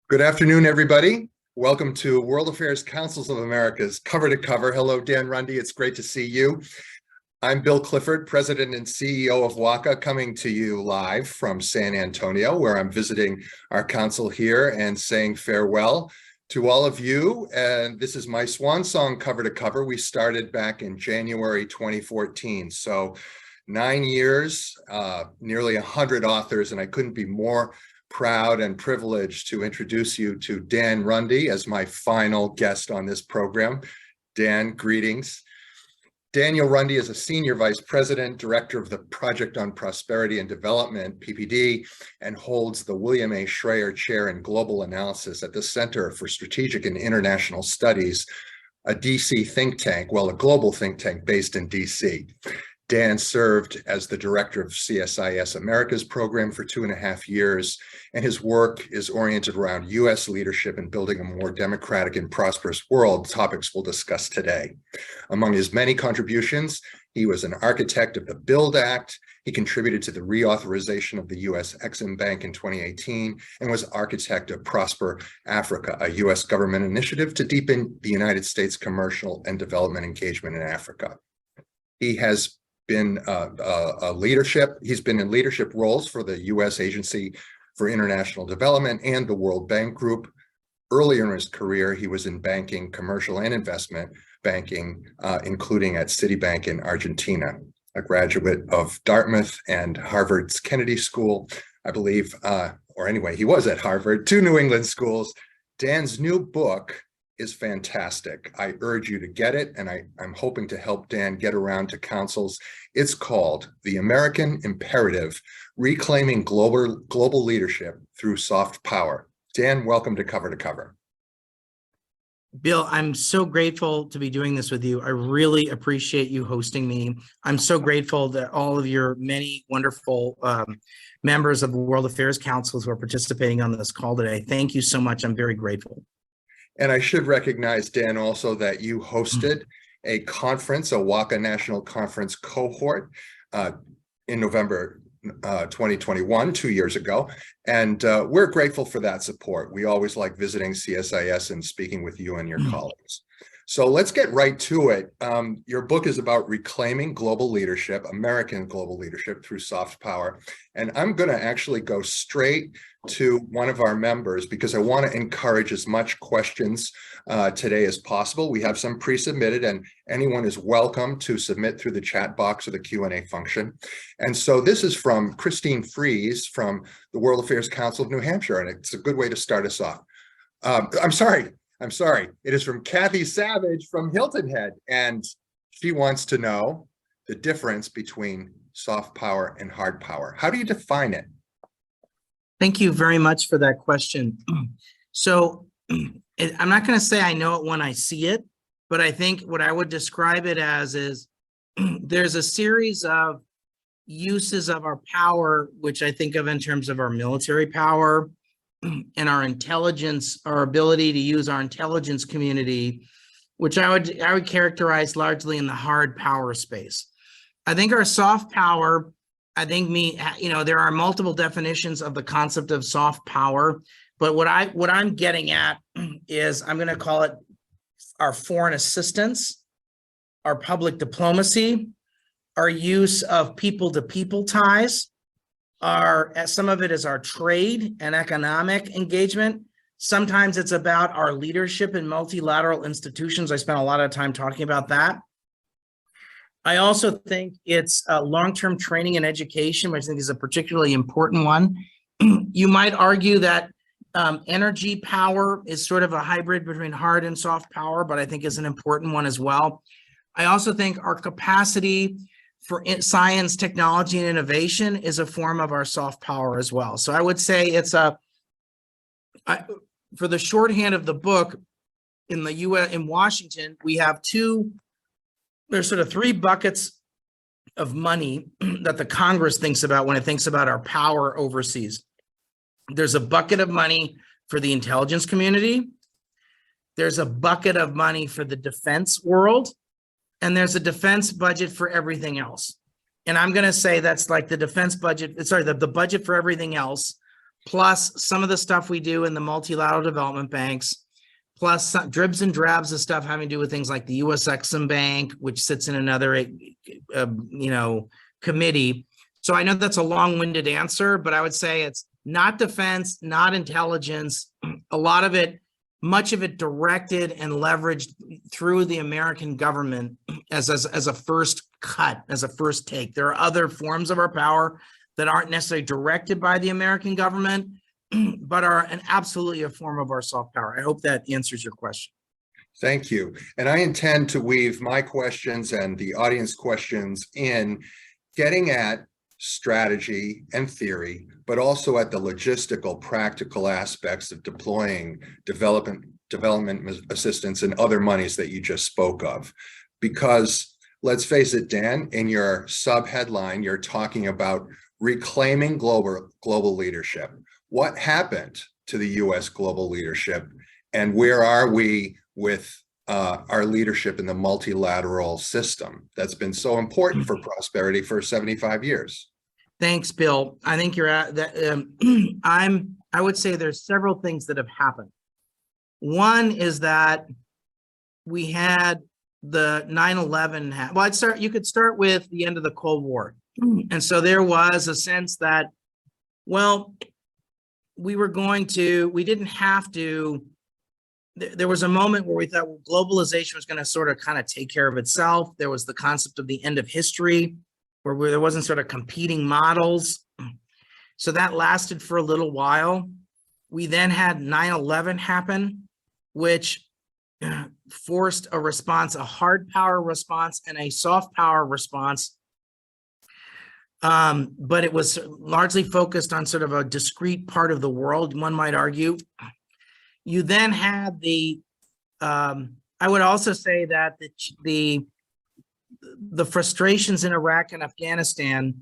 Good afternoon, everybody. Welcome to World Affairs Councils of America's Cover to Cover. Hello, Dan Runde. It's great to see you. I'm Bill Clifford, President and CEO of WACA, coming to you live from San Antonio, where I'm visiting our council here and saying farewell to all of you. And this is my swan song, Cover to Cover. We started back in January 2014. So 9 years, nearly 100 authors, and I couldn't be more proud and privileged to introduce you to Dan Runde as my final guest on this program. Dan, greetings. Daniel Runde is a Senior Vice President, Director of the Project on Prosperity and Development, PPD, and holds the William A. Schreyer Chair in Global Analysis at the Center for Strategic and International Studies, a DC think tank, a global think tank based in DC. Dan served as the director of CSIS America's program for 2.5 years, and his work is oriented around U.S. leadership in building a more democratic and prosperous world, topics we'll discuss today. Among his many contributions, he was an architect of the BUILD Act. He contributed to the reauthorization of the U.S. Exim Bank in 2018 and was architect of Prosper Africa, a U.S. government initiative to deepen the United States commercial and development engagement in Africa. He has been he's been in leadership roles for the U.S. Agency for International Development and the World Bank Group. Earlier in his career, he was in banking, commercial and investment banking, including at Citibank in Argentina. A graduate of Dartmouth and Harvard's Kennedy School, I believe, or anyway, he was at Harvard, 2 New England schools. Dan's new book is fantastic. I urge you to get it, and I'm hoping to help Dan get around to councils. It's called The American Imperative, Reclaiming Global Leadership Through Soft Power. Dan, welcome to Cover to Cover. Bill, I'm so grateful to be doing this with you. I really appreciate you hosting me. I'm so grateful that all of your many wonderful members of the World Affairs Councils who are participating on this call today. Thank you so much. I'm very grateful. And I should recognize, Dan, also that you hosted a conference, a WACA National Conference cohort in November 2021, 2 years ago. And we're grateful for that support. We always like visiting CSIS and speaking with you and your colleagues. So let's get right to it. Your book is about reclaiming global leadership, American global leadership through soft power. And I'm going to actually go straight to one of our members because I want to encourage as much questions today as possible. We have some pre-submitted, and anyone is welcome to submit through the chat box or the Q&A function. And so this is from Christine Fries from the World Affairs Council of New Hampshire, and it's a good way to start us off. I'm sorry. It is from Kathy Savage from Hilton Head, and she wants to know the difference between soft power and hard power. How do you define it? Thank you very much for that question. So I'm not going to say I know it when I see it, but I think what I would describe it as is there's a series of uses of our power, which I think of in terms of our military power and our intelligence, our ability to use our intelligence community, which I would characterize largely in the hard power space. I think our soft power, there are multiple definitions of the concept of soft power, but what I'm getting at is I'm going to call it our foreign assistance, our public diplomacy, our use of people-to-people ties, some of it is our trade and economic engagement. Sometimes it's about our leadership in multilateral institutions. I spent a lot of time talking about that. I also think it's long-term training and education, which I think is a particularly important one. You might argue that energy power is sort of a hybrid between hard and soft power, but I think is an important one as well. I also think our capacity for science, technology, and innovation is a form of our soft power as well. So I would say it's for the shorthand of the book, in the U.S., in Washington, we have there's sort of 3 buckets of money that the Congress thinks about when it thinks about our power overseas. There's a bucket of money for the intelligence community. There's a bucket of money for the defense world. And there's a defense budget for everything else. And I'm going to say that's like the defense budget, the budget for everything else plus some of the stuff we do in the multilateral development banks, plus some dribs and drabs of stuff having to do with things like the US Exim Bank, which sits in another, committee. So I know that's a long-winded answer, but I would say it's not defense, not intelligence. A lot of it, much of it directed and leveraged through the American government as a first cut, as a first take. There are other forms of our power that aren't necessarily directed by the American government, but are absolutely a form of our soft power. I hope that answers your question. Thank you. And I intend to weave my questions and the audience questions in, getting at strategy and theory, but also at the logistical, practical aspects of deploying development assistance and other monies that you just spoke of. Because let's face it, Dan, in your sub-headline, you're talking about reclaiming global leadership. What happened to the US global leadership, and where are we with our leadership in the multilateral system that's been so important for prosperity for 75 years? Thanks, Bill. I think you're at that. I would say there's several things that have happened. One is that we had the 9/11. Well, you could start with the end of the Cold War. And so there was a sense that, well, we didn't have to. There was a moment where we thought, well, globalization was going to sort of kind of take care of itself. There was the concept of the end of history, where there wasn't sort of competing models. So that lasted for a little while. We then had 9/11 happen, which forced a response, a hard power response and a soft power response. But it was largely focused on sort of a discrete part of the world, one might argue. You then had I would also say that the frustrations in Iraq and Afghanistan,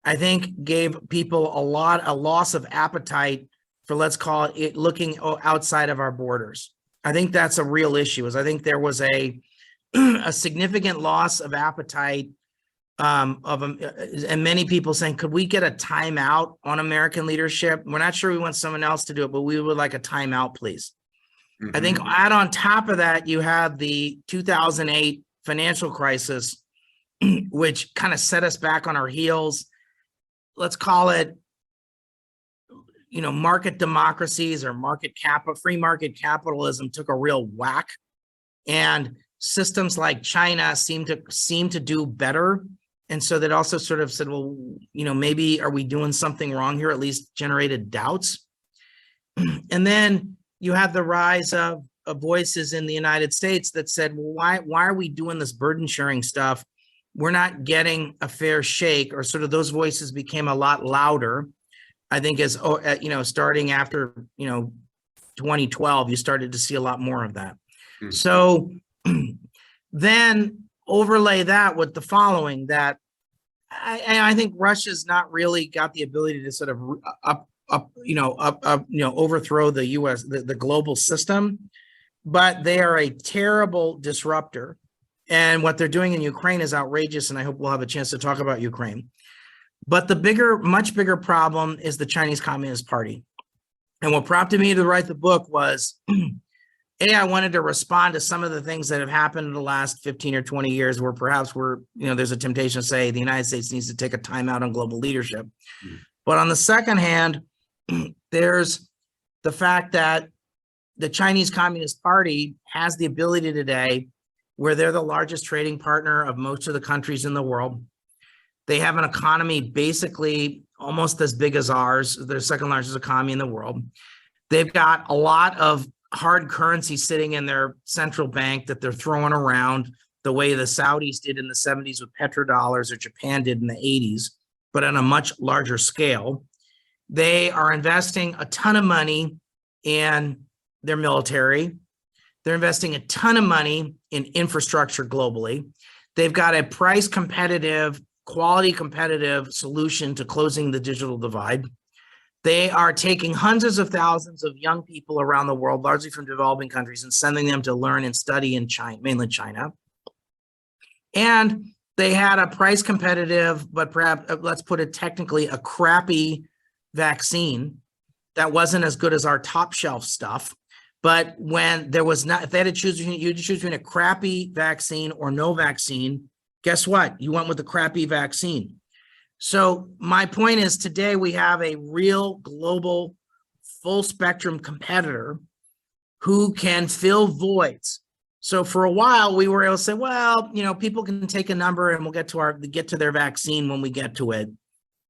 I think, gave people a loss of appetite for, let's call it, looking outside of our borders. I think that's a real issue. I think there was a significant loss of appetite and many people saying, could we get a timeout on American leadership? We're not sure we want someone else to do it, but we would like a timeout, please. Mm-hmm. I think add on top of that, you have the 2008 financial crisis, which kind of set us back on our heels. Let's call it, market democracies or free market capitalism took a real whack, and systems like China seem to do better. And so that also sort of said, well, maybe are we doing something wrong here? At least generated doubts. And then you have the rise of voices in the United States that said, well, why are we doing this burden sharing stuff? We're not getting a fair shake, or sort of those voices became a lot louder. I think as, starting after, 2012, you started to see a lot more of that. Mm-hmm. So then overlay that with the following, that I think Russia's not really got the ability to sort of overthrow the US, the global system, but they are a terrible disruptor. And what they're doing in Ukraine is outrageous. And I hope we'll have a chance to talk about Ukraine. But the much bigger problem is the Chinese Communist Party. And what prompted me to write the book was, I wanted to respond to some of the things that have happened in the last 15 or 20 years, where perhaps there's a temptation to say the United States needs to take a timeout on global leadership. Mm-hmm. But on the second hand, there's the fact that the Chinese Communist Party has the ability today, where they're the largest trading partner of most of the countries in the world. They have an economy basically almost as big as ours. They're the second largest economy in the world. They've got a lot of hard currency sitting in their central bank that they're throwing around the way the Saudis did in the 70s with petrodollars, or Japan did in the 80s, but on a much larger scale. They are investing a ton of money in their military. They're investing a ton of money in infrastructure globally. They've got a price competitive, quality competitive solution to closing the digital divide. They are taking hundreds of thousands of young people around the world, largely from developing countries, and sending them to learn and study in China, mainland China. And they had a price competitive, but perhaps, let's put it technically, a crappy vaccine that wasn't as good as our top shelf stuff. But when there was not, if they had to choose between, you had to choose between a crappy vaccine or no vaccine, guess what? You went with the crappy vaccine. So my point is today we have a real global full spectrum competitor who can fill voids. So for a while we were able to say, well, you know, people can take a number and we'll get to their vaccine when we get to it.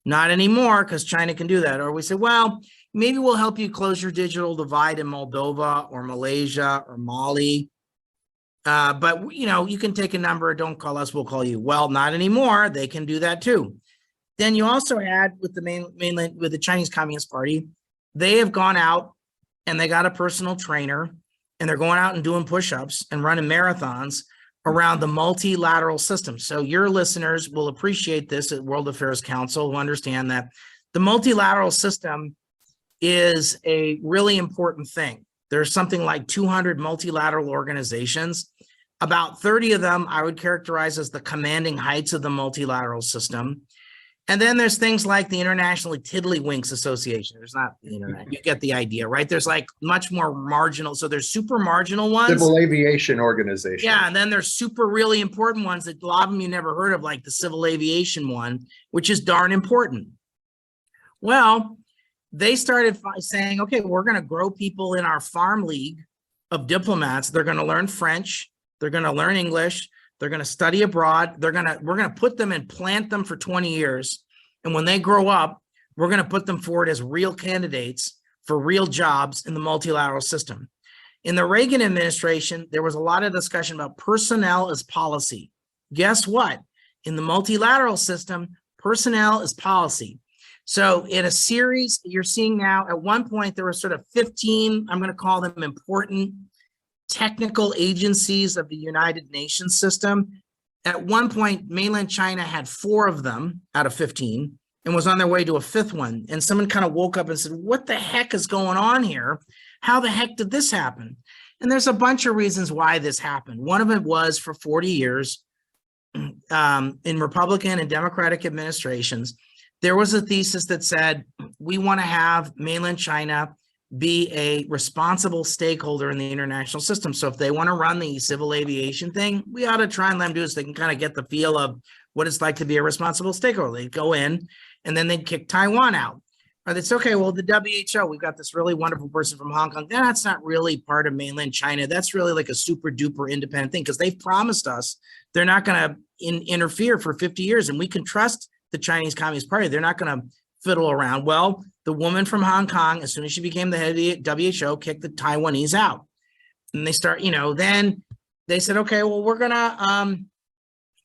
Not anymore, because China can do that. Or we say, well, maybe we'll help you close your digital divide in Moldova or Malaysia or Mali. But you know, you can take a number, don't call us, we'll call you. Well, not anymore. They can do that too. Then you also had with the mainland, with the Chinese Communist Party, they have gone out and they got a personal trainer and they're going out and doing push-ups and running marathons around the multilateral system. So your listeners will appreciate this at World Affairs Council, who understand that the multilateral system is a really important thing. There's something like 200 multilateral organizations. About 30 of them I would characterize as the commanding heights of the multilateral system. And then there's things like the International Tiddlywinks Association. There's not the internet. You get the idea, right? There's like much more marginal. So there's super marginal ones. Civil Aviation Organization. Yeah, and then there's super really important ones that a lot of them you never heard of, like the Civil Aviation one, which is darn important. Well, they started saying, okay, we're going to grow people in our farm league of diplomats. They're going to learn French. They're going to learn English. They're going to study abroad. We're going to put them and plant them for 20 years. And when they grow up, we're going to put them forward as real candidates for real jobs in the multilateral system. In the Reagan administration, there was a lot of discussion about personnel as policy. Guess what? In the multilateral system, personnel is policy. So in a series you're seeing now, at one point, there were sort of 15, I'm going to call them important technical agencies of the United Nations system. At one point, mainland China had 4 of them out of 15 and was on their way to a 5th one. And someone kind of woke up and said, what the heck is going on here? How the heck did this happen? And there's a bunch of reasons why this happened. One of it was for 40 years in Republican and Democratic administrations, there was a thesis that said, we want to have mainland China be a responsible stakeholder in the international system. So if they want to run the civil aviation thing, we ought to try and let them do it so they can kind of get the feel of what it's like to be a responsible stakeholder. They'd go in and then they'd kick Taiwan out. Or it's okay, well, the WHO, we've got this really wonderful person from Hong Kong. That's not really part of mainland China. That's really like a super duper independent thing because they've promised us they're not going to interfere for 50 years. And we can trust the Chinese Communist Party. They're not going to fiddle around. Well, the woman from Hong Kong, as soon as she became the head of the WHO, kicked the Taiwanese out. And they start, you know, then they said, okay, well, we're going to,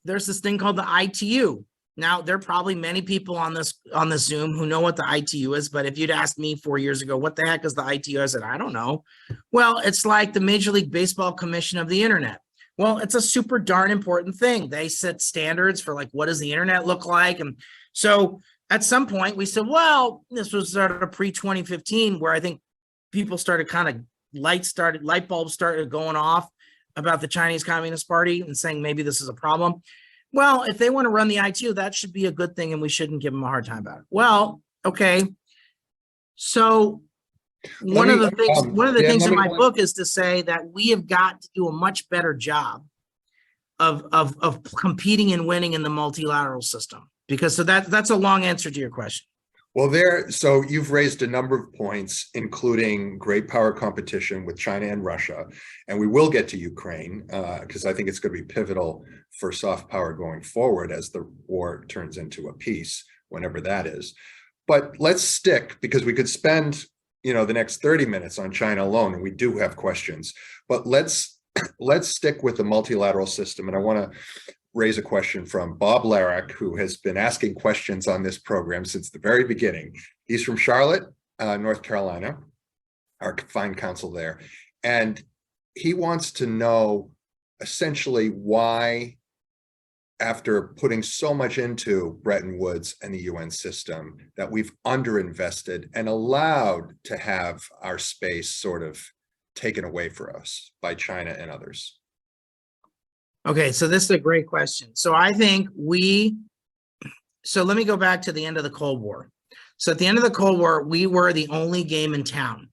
there's this thing called the ITU. Now, there are probably many people on this Zoom who know what the ITU is, but if you'd asked me 4 years ago, what the heck is the ITU? I said, I don't know. Well, it's like the Major League Baseball Commission of the Internet. Well, it's a super darn important thing. They set standards for like, what does the internet look like? And so at some point we said, well, this was sort of pre-2015 where I think people started kind of light bulbs started going off about the Chinese Communist Party and saying maybe this is a problem. Well, if they want to run the ITU, that should be a good thing and we shouldn't give them a hard time about it. Well, okay. So one of the things in my book is to say that we have got to do a much better job of competing and winning in the multilateral system. Because so that's a long answer to your question. Well, so you've raised a number of points, including great power competition with China and Russia, and we will get to Ukraine because I think it's going to be pivotal for soft power going forward as the war turns into a peace, whenever that is. But let's stick, because we could spend, you know, the next 30 minutes on China alone, and we do have questions. But let's stick with the multilateral system, and I want to raise a question from Bob Larrick, who has been asking questions on this program since the very beginning. He's from Charlotte, North Carolina, our fine council there. And he wants to know essentially why, after putting so much into Bretton Woods and the UN system, that we've underinvested and allowed to have our space sort of taken away for us by China and others. Okay, so this is a great question. So I think so let me go back to the end of the Cold War. So at the end of the Cold War, we were the only game in town.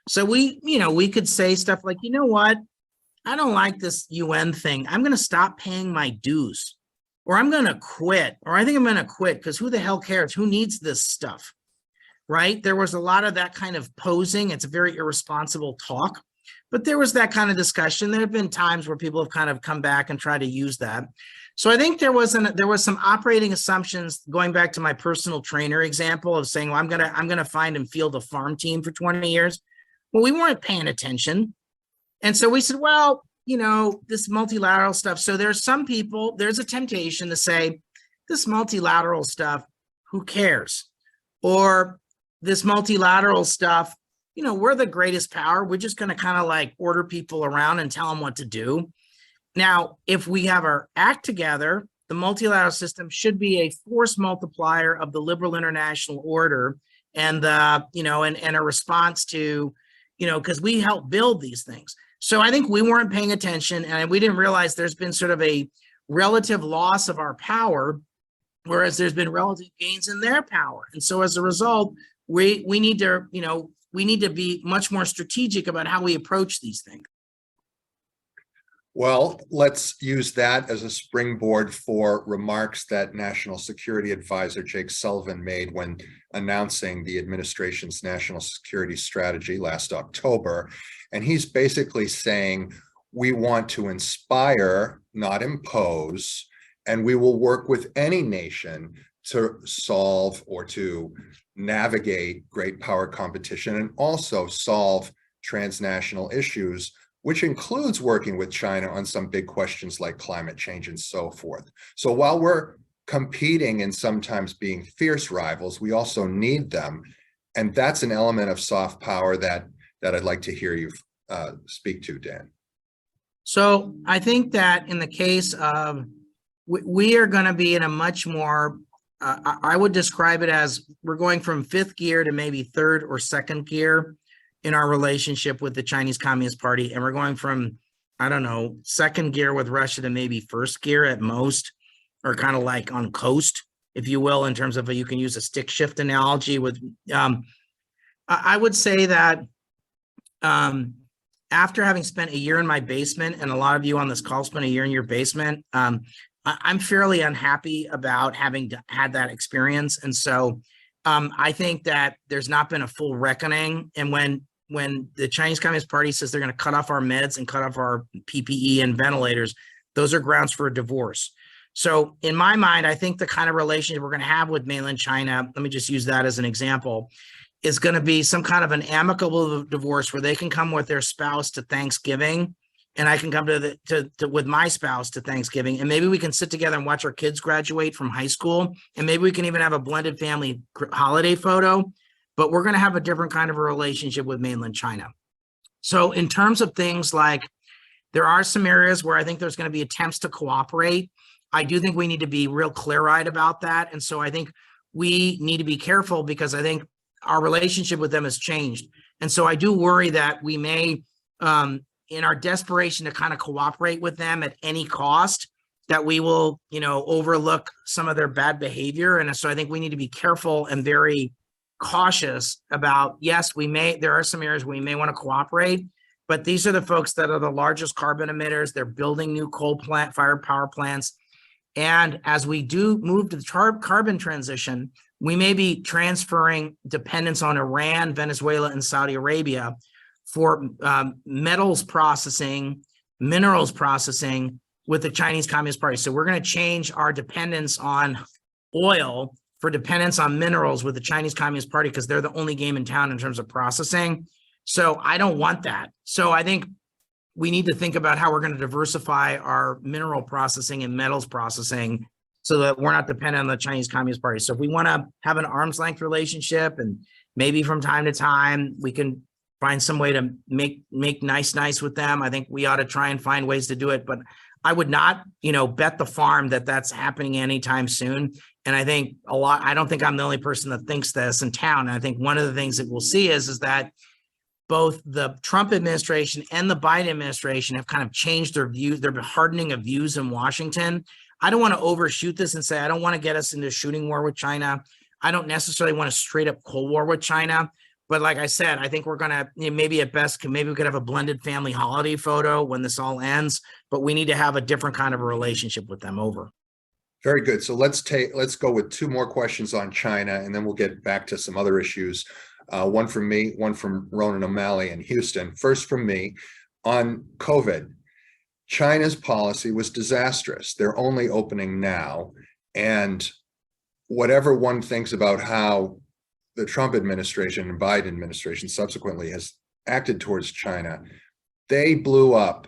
So we could say stuff like, you know what? I don't like this UN thing. I'm going to stop paying my dues, or I'm going to quit, or I think I'm going to quit because who the hell cares? Who needs this stuff? Right? There was a lot of that kind of posing. It's a very irresponsible talk, but there was that kind of discussion. There have been times where people have kind of come back and tried to use that. So I think there was some operating assumptions, going back to my personal trainer example of saying, well, I'm gonna find and field a farm team for 20 years. Well, we weren't paying attention. And so we said, well, this multilateral stuff. So there's some people, there's a temptation to say, this multilateral stuff, who cares? Or this multilateral stuff, we're the greatest power. We're just going to kind of like order people around and tell them what to do. Now, if we have our act together, the multilateral system should be a force multiplier of the liberal international order and and a response to, because we help build these things. So I think we weren't paying attention, and we didn't realize there's been sort of a relative loss of our power, whereas there's been relative gains in their power. And so as a result, we need to be much more strategic about how we approach these things. Well, let's use that as a springboard for remarks that National Security Advisor Jake Sullivan made when announcing the administration's national security strategy last October. And he's basically saying, we want to inspire, not impose, and we will work with any nation to solve or to navigate great power competition and also solve transnational issues, which includes working with China on some big questions like climate change and so forth. So while we're competing and sometimes being fierce rivals, we also need them. And that's an element of soft power that I'd like to hear you speak to, Dan. So I think that in the case of, we are going to be in a much more, I would describe it as we're going from fifth gear to maybe third or second gear in our relationship with the Chinese Communist Party. And we're going from, I don't know, second gear with Russia to maybe first gear at most, or kind of like on coast, if you will, in terms of you can use a stick shift analogy with, I would say that after having spent a year in my basement, and a lot of you on this call spent a year in your basement, I'm fairly unhappy about having had that experience. And so I think that there's not been a full reckoning. And when the Chinese Communist Party says they're going to cut off our meds and cut off our PPE and ventilators, those are grounds for a divorce. So in my mind, I think the kind of relationship we're going to have with mainland China, let me just use that as an example, is going to be some kind of an amicable divorce where they can come with their spouse to Thanksgiving, and I can come with my spouse to Thanksgiving, and maybe we can sit together and watch our kids graduate from high school, and maybe we can even have a blended family holiday photo, but we're going to have a different kind of a relationship with mainland China. So in terms of things like, there are some areas where I think there's going to be attempts to cooperate. I do think we need to be real clear-eyed about that. And so I think we need to be careful, because I think our relationship with them has changed. And so I do worry that we may, in our desperation to kind of cooperate with them at any cost, that we will, overlook some of their bad behavior. And so I think we need to be careful and very cautious about, yes, there are some areas where we may want to cooperate, but these are the folks that are the largest carbon emitters. They're building new coal-fired power plants. And as we do move to the carbon transition, we may be transferring dependence on Iran, Venezuela, and Saudi Arabia for metals processing, minerals processing with the Chinese Communist Party. So we're going to change our dependence on oil for dependence on minerals with the Chinese Communist Party, because they're the only game in town in terms of processing. So I don't want that. So I think we need to think about how we're going to diversify our mineral processing and metals processing so that we're not dependent on the Chinese Communist Party. So if we want to have an arm's length relationship, and maybe from time to time we can find some way to make nice with them, I think we ought to try and find ways to do it. But I would not, bet the farm that that's happening anytime soon. And I think I don't think I'm the only person that thinks this in town. And I think one of the things that we'll see is that both the Trump administration and the Biden administration have kind of changed their views. They're hardening of views in Washington. I don't want to overshoot this and say, I don't want to get us into a shooting war with China. I don't necessarily want a straight up Cold War with China. But like I said, I think we're going to, maybe at best, maybe we could have a blended family holiday photo when this all ends, but we need to have a different kind of a relationship with them. Over. Very good. So let's go with two more questions on China, and then we'll get back to some other issues. One from me, one from Ronan O'Malley in Houston. First from me on COVID. China's policy was disastrous. They're only opening now. And whatever one thinks about how the Trump administration and Biden administration subsequently has acted towards China, they blew up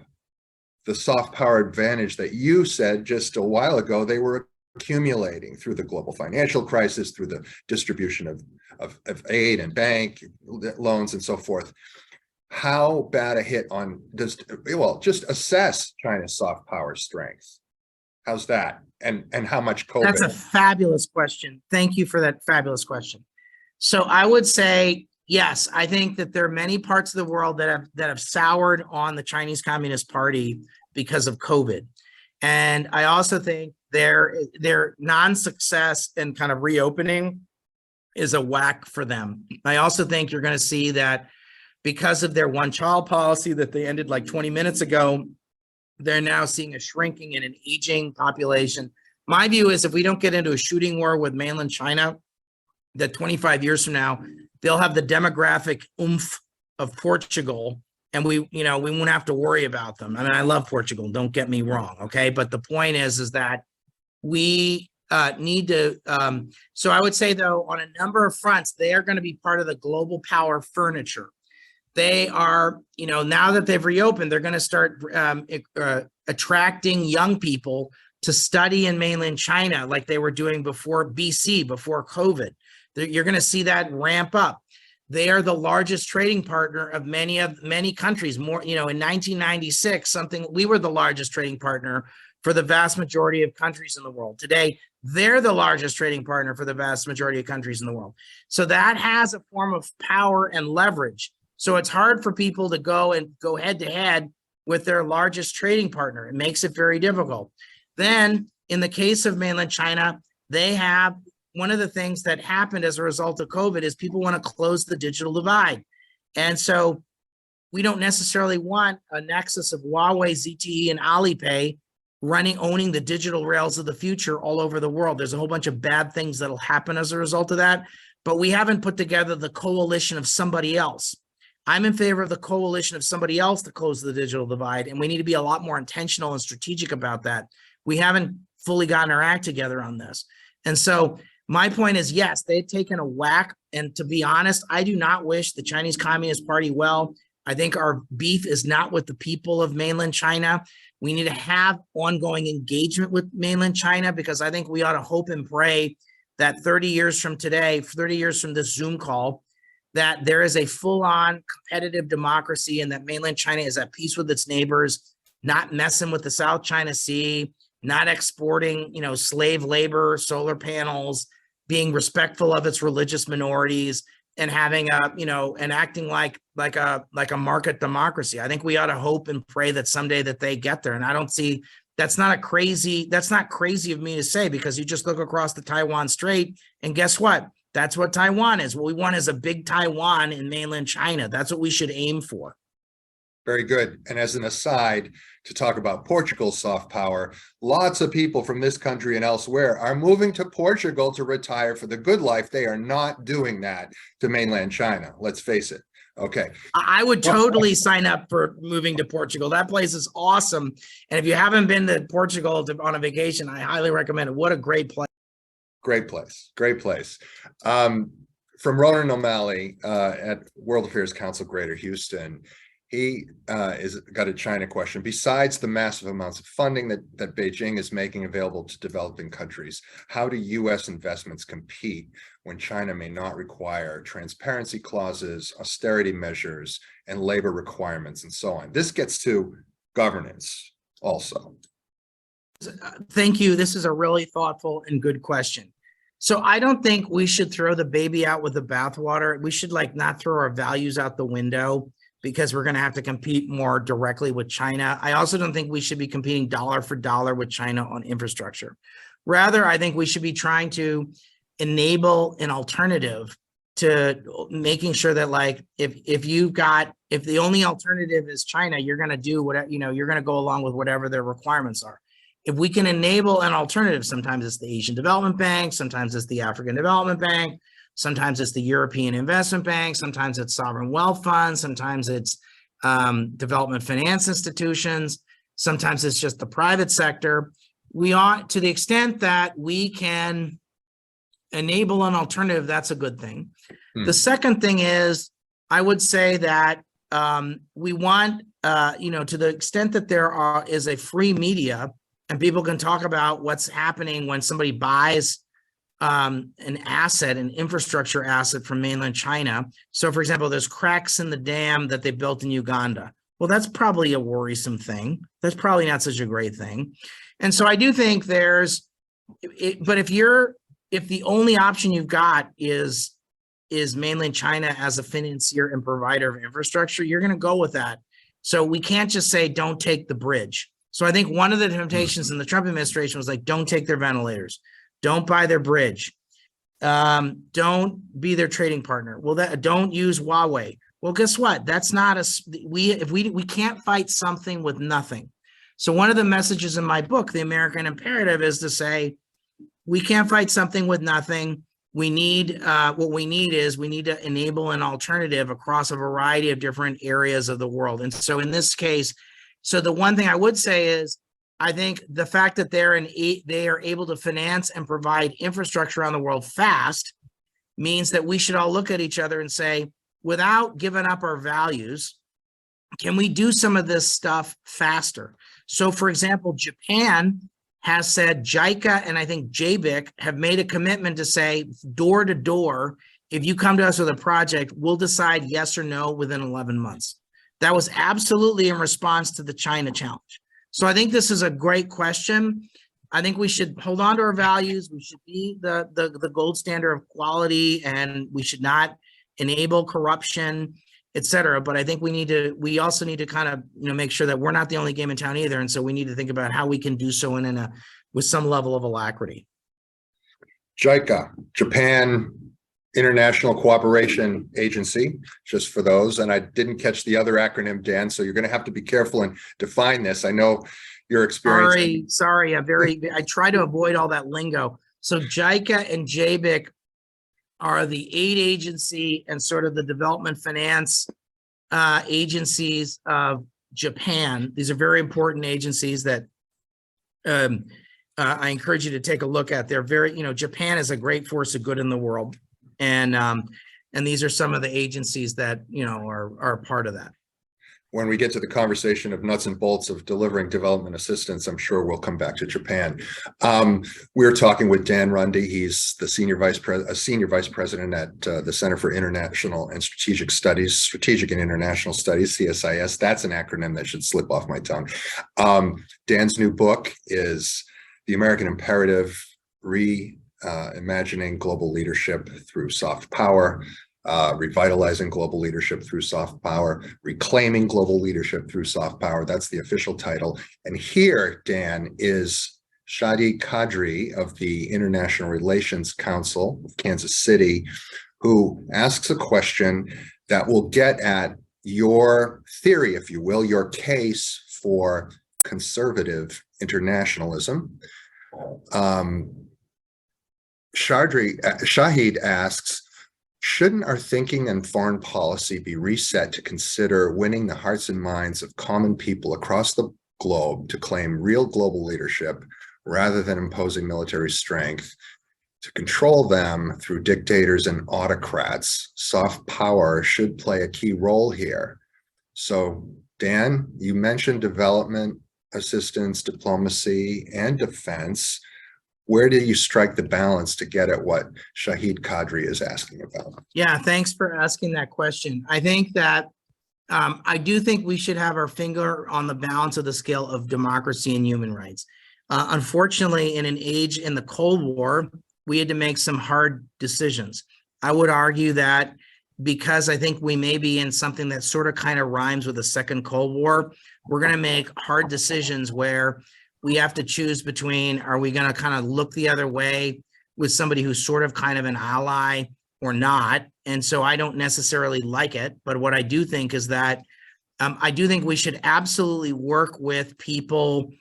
the soft power advantage that you said just a while ago they were accumulating through the global financial crisis, through the distribution of aid and bank loans and so forth. How bad a hit on this? Well, just assess China's soft power strength. How's that? And how much COVID? That's a fabulous question. Thank you for that fabulous question. So I would say, yes, I think that there are many parts of the world that have soured on the Chinese Communist Party because of COVID. And I also think their non-success and kind of reopening is a whack for them. I also think you're going to see that because of their one-child policy that they ended like 20 minutes ago, they're now seeing a shrinking and an aging population. My view is if we don't get into a shooting war with mainland China, that 25 years from now, they'll have the demographic oomph of Portugal, and we won't have to worry about them. I mean, I love Portugal, don't get me wrong, okay? But the point is that we need to, so I would say though, on a number of fronts, they are going to be part of the global power furniture. They are, now that they've reopened, they're going to start attracting young people to study in mainland China like they were doing before BC, before COVID. You're going to see that ramp up. They are the largest trading partner of many countries. More, in 1996, we were the largest trading partner for the vast majority of countries in the world. Today, they're the largest trading partner for the vast majority of countries in the world. So that has a form of power and leverage. So it's hard for people to go head to head with their largest trading partner. It makes it very difficult. Then in the case of mainland China, they have one of the things that happened as a result of COVID is people want to close the digital divide. And so we don't necessarily want a nexus of Huawei, ZTE, and Alipay owning the digital rails of the future all over the world. There's a whole bunch of bad things that'll happen as a result of that, but we haven't put together the coalition of somebody else. I'm in favor of the coalition of somebody else to close the digital divide, and we need to be a lot more intentional and strategic about that. We haven't fully gotten our act together on this. And so my point is, yes, they've taken a whack. And to be honest, I do not wish the Chinese Communist Party well. I think our beef is not with the people of mainland China. We need to have ongoing engagement with mainland China, because I think we ought to hope and pray that 30 years from today, 30 years from this Zoom call, that there is a full-on competitive democracy and that mainland China is at peace with its neighbors, not messing with the South China Sea, not exporting, slave labor, solar panels, being respectful of its religious minorities, and having and acting like a market democracy. I think we ought to hope and pray that someday that they get there. And I don't see, that's not crazy of me to say, because you just look across the Taiwan Strait and guess what? That's what Taiwan is. What we want is a big Taiwan in mainland China. That's what we should aim for. Very good. And as an aside, to talk about Portugal's soft power, lots of people from this country and elsewhere are moving to Portugal to retire for the good life. They are not doing that to mainland China. Let's face it. Okay. I would totally sign up for moving to Portugal. That place is awesome. And if you haven't been to Portugal on a vacation, I highly recommend it. What a great place. Great place. Great place. From Ronan O'Malley at World Affairs Council Greater Houston, he got a China question. Besides the massive amounts of funding that Beijing is making available to developing countries, how do U.S. investments compete when China may not require transparency clauses, austerity measures, and labor requirements, and so on? This gets to governance also. Thank you. This is a really thoughtful and good question. So I don't think we should throw the baby out with the bathwater. We should not throw our values out the window because we're going to have to compete more directly with China. I also don't think we should be competing dollar for dollar with China on infrastructure. Rather, I think we should be trying to enable an alternative to making sure that, like, if the only alternative is China, you're going to do whatever, you're going to go along with whatever their requirements are. If we can enable an alternative, sometimes it's the Asian Development Bank, sometimes it's the African Development Bank, sometimes it's the European Investment Bank, sometimes it's sovereign wealth funds, sometimes it's development finance institutions, sometimes it's just the private sector. We ought, to the extent that we can enable an alternative, that's a good thing. The second thing is, I would say that we want, to the extent that there is a free media and people can talk about what's happening when somebody buys an asset, an infrastructure asset from mainland China. So, for example, there's cracks in the dam that they built in Uganda. Well, that's probably a worrisome thing. That's probably not such a great thing. And so I do think but if the only option you've got is mainland China as a financier and provider of infrastructure, you're going to go with that. So we can't just say, don't take the bridge. So I think one of the temptations in the Trump administration was like, don't take their ventilators, don't buy their bridge, don't be their trading partner. Well, don't use Huawei. Well, guess what? That's not we can't fight something with nothing. So one of the messages in my book, The American Imperative, is to say, we can't fight something with nothing. We need what we need to enable an alternative across a variety of different areas of the world. And so in this case, so the one thing I would say is, I think the fact that they are able to finance and provide infrastructure around the world fast means that we should all look at each other and say, without giving up our values, can we do some of this stuff faster? So, for example, Japan has said, JICA and I think JBIC have made a commitment to say, door to door, if you come to us with a project, we'll decide yes or no within 11 months. That was absolutely in response to the China challenge. So I think this is a great question. I think we should hold on to our values. We should be the gold standard of quality, and we should not enable corruption, et cetera. But I think we also need to kind of, make sure that we're not the only game in town either. And so we need to think about how we can do so with some level of alacrity. JICA, Japan International Cooperation Agency, just for those. And I didn't catch the other acronym, Dan, so you're going to have to be careful and define this. I know your experience. Sorry, I try to avoid all that lingo. So JICA and JBIC are the aid agency and sort of the development finance agencies of Japan. These are very important agencies that I encourage you to take a look at. They're very, Japan is a great force of good in the world. And these are some of the agencies that, are part of that. When we get to the conversation of nuts and bolts of delivering development assistance, I'm sure we'll come back to Japan. We're talking with Dan Runde. He's the senior vice president at the Center for International and Strategic Studies, Strategic and International Studies, CSIS. That's an acronym that should slip off my tongue. Dan's new book is The American Imperative: Imagining Global Leadership Through Soft Power, Revitalizing Global Leadership Through Soft Power, Reclaiming Global Leadership Through Soft Power. That's the official title. And here, Dan, is Shahid Kadri of the International Relations Council of Kansas City, who asks a question that will get at your theory, if you will, your case for conservative internationalism. Shahid asks, shouldn't our thinking and foreign policy be reset to consider winning the hearts and minds of common people across the globe to claim real global leadership rather than imposing military strength to control them through dictators and autocrats? Soft power should play a key role here. So, Dan, you mentioned development assistance, diplomacy, and defense. Where do you strike the balance to get at what Shahid Kadri is asking about? Yeah, thanks for asking that question. I think that I do think we should have our finger on the balance of the scale of democracy and human rights. Unfortunately, in an age in the Cold War, we had to make some hard decisions. I would argue that because I think we may be in something that sort of kind of rhymes with the second Cold War, we're going to make hard decisions where we have to choose between, are we going to kind of look the other way with somebody who's sort of kind of an ally or not. And so I don't necessarily like it. But what I do think is that I do think we should absolutely work with people.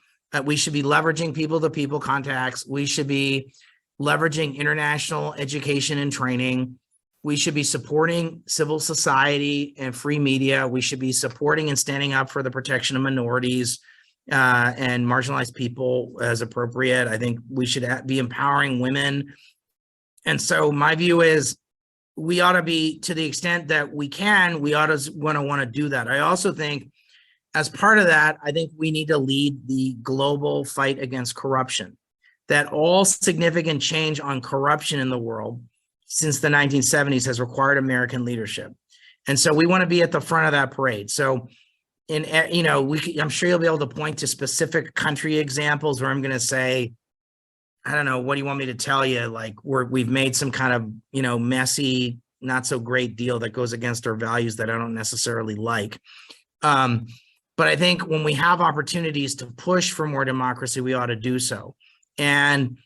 We should be leveraging people-to-people contacts. We should be leveraging international education and training. We should be supporting civil society and free media. We should be supporting and standing up for the protection of minorities and marginalized people as appropriate. I think we should be empowering women. And so my view is we ought to be, to the extent that we can, we ought to want to do that. I also think as part of that, I think we need to lead the global fight against corruption, that all significant change on corruption in the world since the 1970s has required American leadership. And so we want to be at the front of that parade. So I'm sure you'll be able to point to specific country examples where I'm going to say, I don't know, what do you want me to tell you? Like we've made some kind of, messy, not so great deal that goes against our values that I don't necessarily like. But I think when we have opportunities to push for more democracy, we ought to do so. And,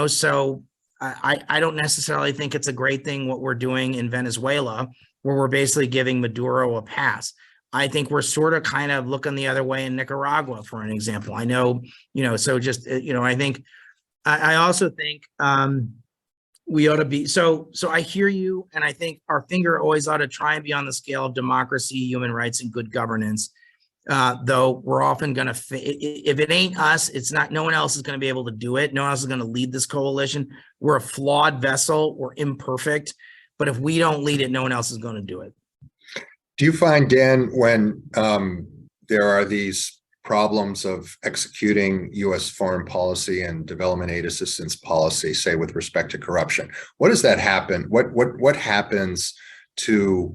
so I don't necessarily think it's a great thing what we're doing in Venezuela, where we're basically giving Maduro a pass. I think we're sort of kind of looking the other way in Nicaragua, for an example. I know, so just, I think, I also think we ought to be, so I hear you, and I think our finger always ought to try and be on the scale of democracy, human rights, and good governance. Though we're often going to, if it ain't us, it's not, no one else is going to be able to do it. No one else is going to lead this coalition. We're a flawed vessel. We're imperfect. But if we don't lead it, no one else is going to do it. Do you find, Dan, when there are these problems of executing U.S. foreign policy and development aid assistance policy, say with respect to corruption, what does that happen? What happens to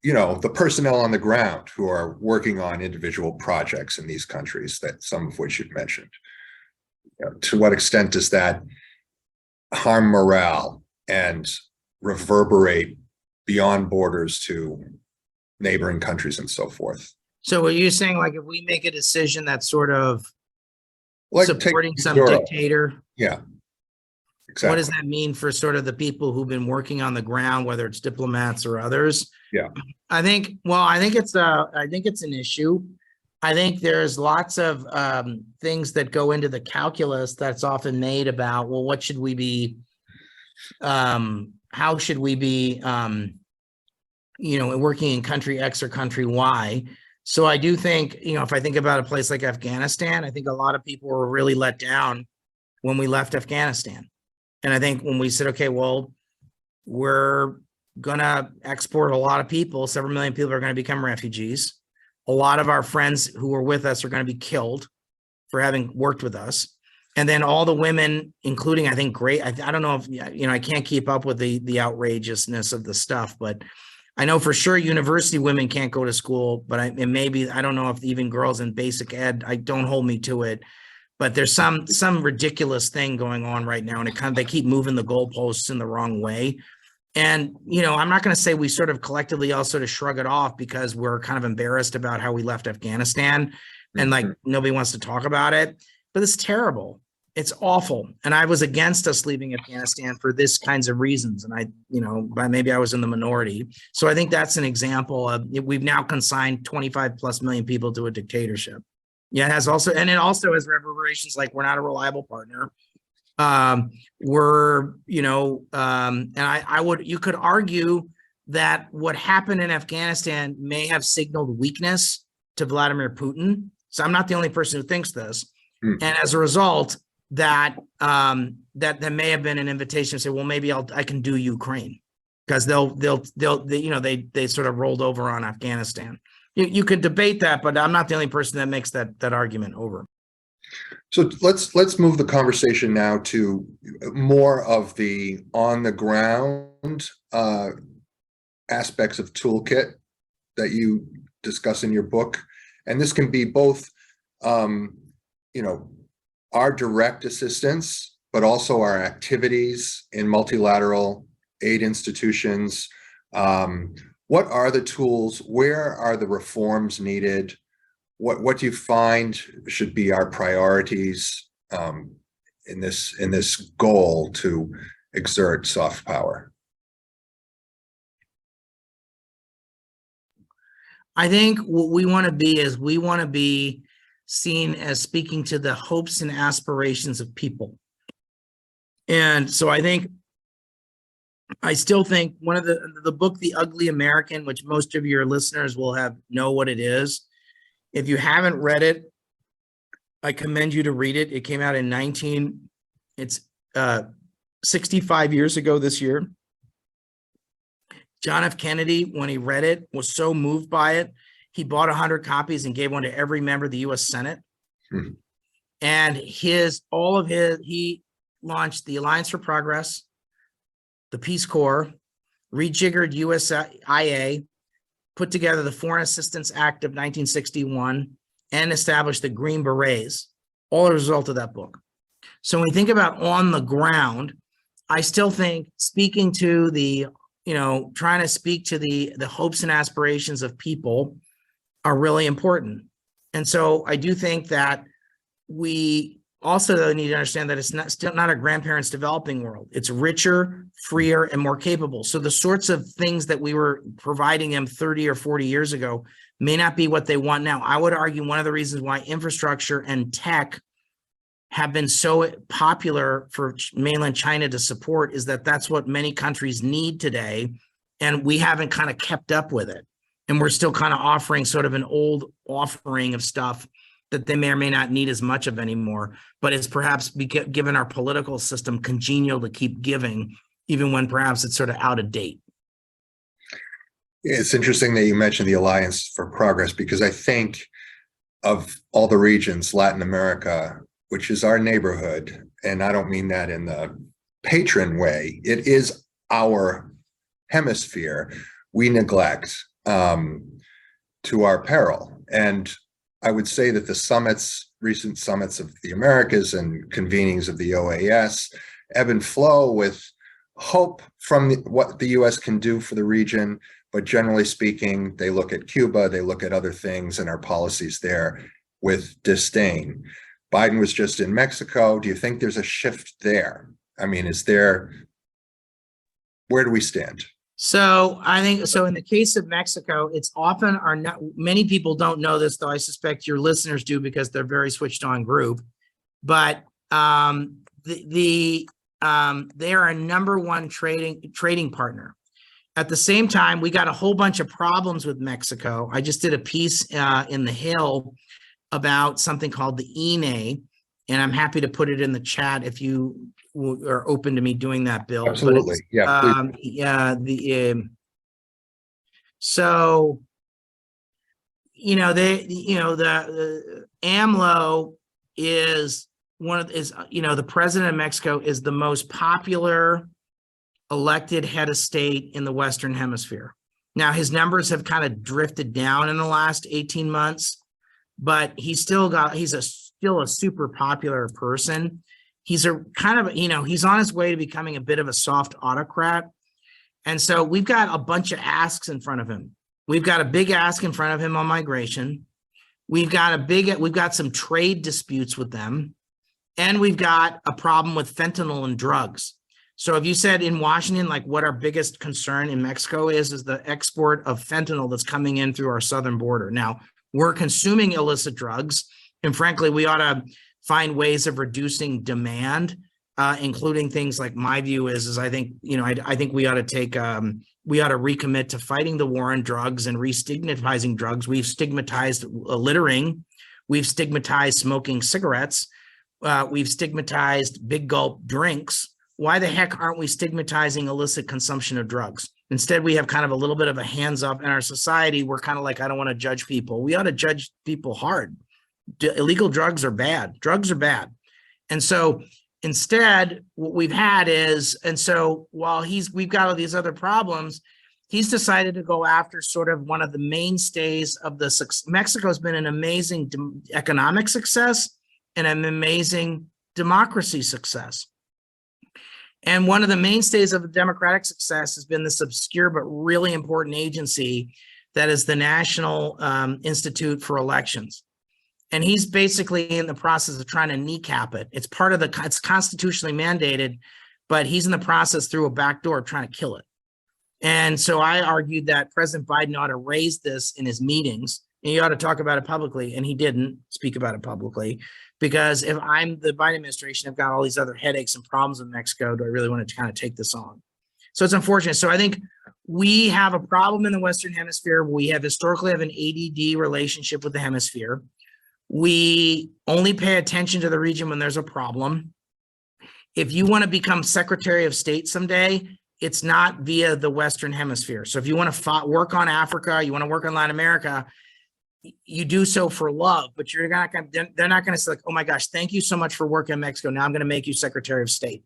the personnel on the ground who are working on individual projects in these countries, that some of which you've mentioned? To what extent does that harm morale and reverberate beyond borders to neighboring countries and so forth? So are you saying, like, if we make a decision that's sort of like supporting some dictator? Yeah, exactly. What does that mean for sort of the people who've been working on the ground, whether it's diplomats or others? Yeah, I think it's an issue. I think there's lots of things that go into the calculus that's often made about, well, what should we be, how should we be, working in country X or country Y. So I do think, if I think about a place like Afghanistan, I think a lot of people were really let down when we left Afghanistan. And I think when we said, okay, well, we're going to export a lot of people, several million people are going to become refugees. A lot of our friends who were with us are going to be killed for having worked with us. And then all the women, including, I think, I don't know if, I can't keep up with the outrageousness of the stuff, but I know for sure university women can't go to school, but I don't know if even girls in basic ed, don't hold me to it, but there's some ridiculous thing going on right now. And they keep moving the goalposts in the wrong way. And, I'm not going to say we sort of collectively all sort of shrug it off because we're kind of embarrassed about how we left Afghanistan and like nobody wants to talk about it, but it's terrible. It's awful. And I was against us leaving Afghanistan for this kinds of reasons. And maybe I was in the minority. So I think that's an example of, we've now consigned 25+ million people to a dictatorship. Yeah, it also has reverberations like we're not a reliable partner. You could argue that what happened in Afghanistan may have signaled weakness to Vladimir Putin. So I'm not the only person who thinks this. And as a result, that may have been an invitation to say, well, maybe I can do Ukraine, because they sort of rolled over on Afghanistan. You could debate that, but I'm not the only person that makes that argument over. So let's move the conversation now to more of the on the ground aspects of toolkit that you discuss in your book, and this can be both our direct assistance, but also our activities in multilateral aid institutions. What are the tools? Where are the reforms needed? What do you find should be our priorities in this goal to exert soft power? I think what we want to be is we want to be seen as speaking to the hopes and aspirations of people. And so I still think one of the book, The Ugly American, which most of your listeners will know what it is. If you haven't read it, I commend you to read it. It came out in 65 years ago this year. John F. Kennedy, when he read it, was so moved by it, he bought 100 copies and gave one to every member of the U.S. Senate. And he launched the Alliance for Progress, the Peace Corps, rejiggered USIA, put together the Foreign Assistance Act of 1961, and established the Green Berets, all a result of that book. So when we think about on the ground, I still think speaking to trying to speak to the hopes and aspirations of people are really important. And so I do think that we also need to understand that it's still not a grandparents' developing world. It's richer, freer, and more capable. So the sorts of things that we were providing them 30 or 40 years ago may not be what they want now. I would argue one of the reasons why infrastructure and tech have been so popular for mainland China to support is that that's what many countries need today. And we haven't kind of kept up with it. And we're still kind of offering sort of an old offering of stuff that they may or may not need as much of anymore, but it's perhaps given our political system congenial to keep giving, even when perhaps it's sort of out of date. It's interesting that you mentioned the Alliance for Progress, because I think of all the regions, Latin America, which is our neighborhood, and I don't mean that in the patron way, it is our hemisphere, we neglect to our peril. And I would say that the recent summits of the Americas and convenings of the OAS ebb and flow with hope from what the US can do for the region. But generally speaking, they look at Cuba, they look at other things and our policies there with disdain. Biden was just in Mexico. Do you think there's a shift there? I mean, where do we stand? So I think, so in the case of Mexico, it's often many people don't know this, though I suspect your listeners do because they're a very switched on group, but they are a number one trading partner. At the same time, we got a whole bunch of problems with Mexico. I just did a piece in The Hill about something called the INE, and I'm happy to put it in the chat if you are open to me doing that, Bill. Absolutely. Yeah. So, the AMLO is the president of Mexico is the most popular elected head of state in the Western Hemisphere. Now, his numbers have kind of drifted down in the last 18 months, but he's still a super popular person. He's he's on his way to becoming a bit of a soft autocrat. And so we've got a bunch of asks in front of him. We've got a big ask in front of him on migration. We've got some trade disputes with them. And we've got a problem with fentanyl and drugs. So if you said in Washington, like what our biggest concern in Mexico is the export of fentanyl that's coming in through our southern border. Now, we're consuming illicit drugs. And frankly, we ought to find ways of reducing demand, including things like my view is I think we ought to recommit to fighting the war on drugs and re-stigmatizing drugs. We've stigmatized littering. We've stigmatized smoking cigarettes. We've stigmatized big gulp drinks. Why the heck aren't we stigmatizing illicit consumption of drugs? Instead, we have kind of a little bit of a hands up in our society. We're kind of like, I don't want to judge people. We ought to judge people hard. Illegal drugs are bad. Drugs are bad. And so instead, what we've had is, and so while we've got all these other problems, he's decided to go after sort of one of the mainstays of Mexico's been an amazing economic success and an amazing democracy success. And one of the mainstays of the democratic success has been this obscure but really important agency that is the National Institute for Elections. And he's basically in the process of trying to kneecap it. It's part of it's constitutionally mandated, but he's in the process through a back door trying to kill it. And so I argued that President Biden ought to raise this in his meetings, and he ought to talk about it publicly, and he didn't speak about it publicly, because if I'm the Biden administration, I've got all these other headaches and problems with Mexico. Do I really want to kind of take this on? So it's unfortunate. So I think we have a problem in the Western Hemisphere. We have historically have an ADD relationship with the hemisphere. We only pay attention to the region when there's a problem. If you want to become Secretary of State someday, it's not via the Western Hemisphere. So if you want to work on Africa, you want to work on Latin America, you do so for love, but they're not going to say like, oh my gosh, thank you so much for working in Mexico. Now I'm going to make you Secretary of State.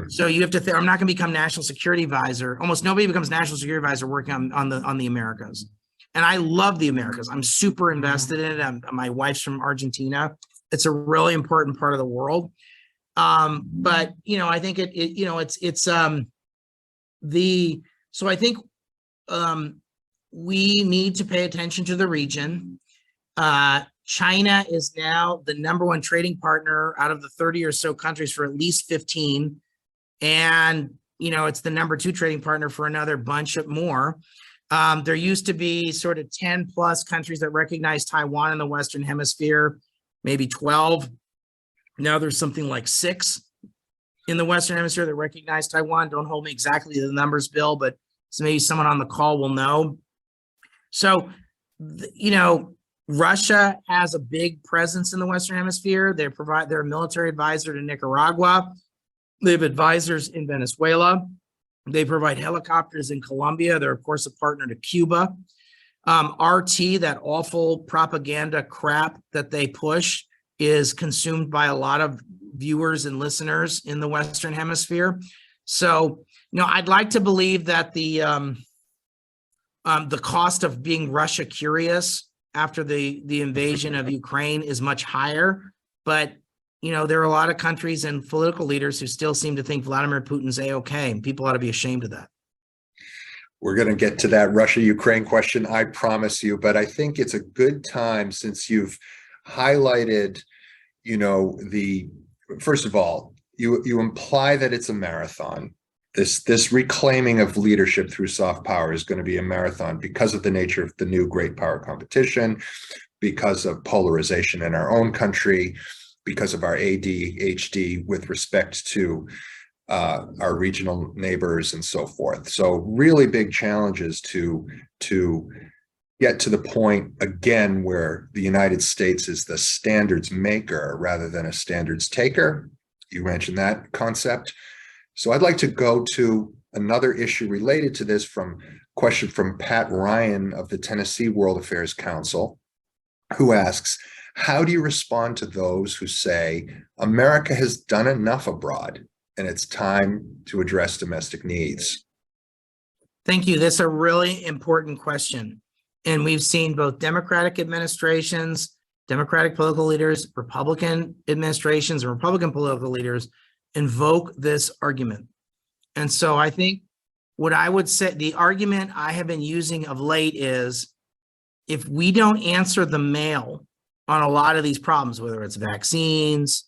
So you have to I'm not going to become National Security Advisor. Almost nobody becomes National Security Advisor working on the Americas. And I love the Americas. I'm super invested in it. My wife's from Argentina. It's a really important part of the world. But I think so I think we need to pay attention to the region. China is now the #1 trading partner out of the 30 or so countries for at least 15. And, it's the #2 trading partner for another bunch of more. There used to be sort of 10 plus countries that recognize Taiwan in the Western Hemisphere, maybe 12. Now there's something like 6 in the Western Hemisphere that recognize Taiwan. Don't hold me exactly to the numbers, Bill, but so maybe someone on the call will know. So, Russia has a big presence in the Western Hemisphere. They're a military advisor to Nicaragua. They have advisors in Venezuela. They provide helicopters in Colombia. They're, of course, a partner to Cuba. RT, that awful propaganda crap that they push, is consumed by a lot of viewers and listeners in the Western Hemisphere. So, I'd like to believe that the cost of being Russia curious after the invasion of Ukraine is much higher. But, there are a lot of countries and political leaders who still seem to think Vladimir Putin's A-okay, and people ought to be ashamed of that. We're going to get to that Russia-Ukraine question, I promise you. But I think it's a good time, since you've highlighted, first of all, you imply that it's a marathon. This reclaiming of leadership through soft power is going to be a marathon because of the nature of the new great power competition, because of polarization in our own country, because of our ADHD with respect to our regional neighbors and so forth. So really big challenges to get to the point again where the United States is the standards maker rather than a standards taker. You mentioned that concept. So I'd like to go to another issue related to this question from Pat Ryan of the Tennessee World Affairs Council, who asks, how do you respond to those who say America has done enough abroad and it's time to address domestic needs? Thank you. That's a really important question. And we've seen both Democratic administrations, Democratic political leaders, Republican administrations, and Republican political leaders invoke this argument. And so I think what I would say, the argument I have been using of late is, if we don't answer the mail on a lot of these problems, whether it's vaccines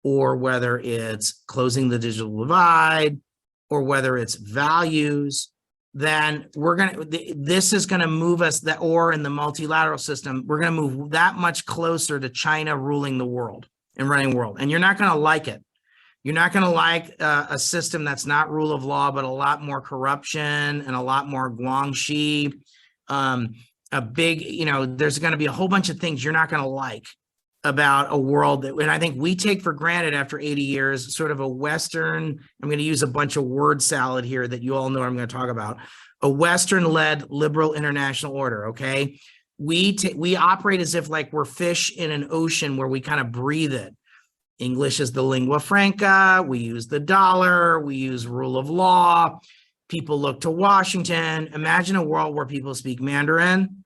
or whether it's closing the digital divide or whether it's values, then this is going to move us or in the multilateral system, we're going to move that much closer to China ruling the world and running the world. And you're not going to like it. You're not going to like a system that's not rule of law, but a lot more corruption and a lot more guangxi. There's going to be a whole bunch of things you're not going to like about a world that, and I think we take for granted after 80 years, sort of a Western, I'm going to use a bunch of word salad here that you all know I'm going to talk about, a Western-led liberal international order, okay? We operate as if like we're fish in an ocean where we kind of breathe it. English is the lingua franca, we use the dollar, we use rule of law, people look to Washington. Imagine a world where people speak Mandarin.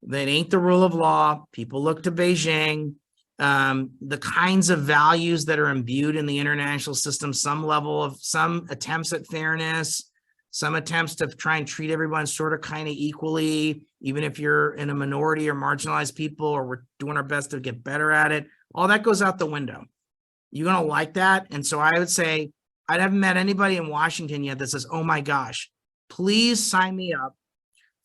That ain't the rule of law. People look to Beijing. The kinds of values that are imbued in the international system, some attempts at fairness, some attempts to try and treat everyone sort of kind of equally, even if you're in a minority or marginalized people, or we're doing our best to get better at it. All that goes out the window. You're going to like that. And so I would say, I haven't met anybody in Washington yet that says, oh my gosh, please sign me up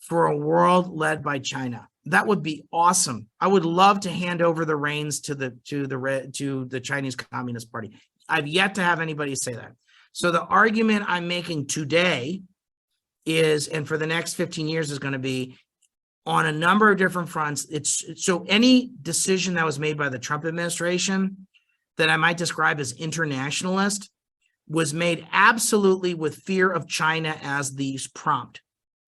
for a world led by China. That would be awesome. I would love to hand over the reins to the Chinese Communist Party. I've yet to have anybody say that. So the argument I'm making today is, and for the next 15 years is going to be on a number of different fronts. So any decision that was made by the Trump administration that I might describe as internationalist was made absolutely with fear of China as the prompt.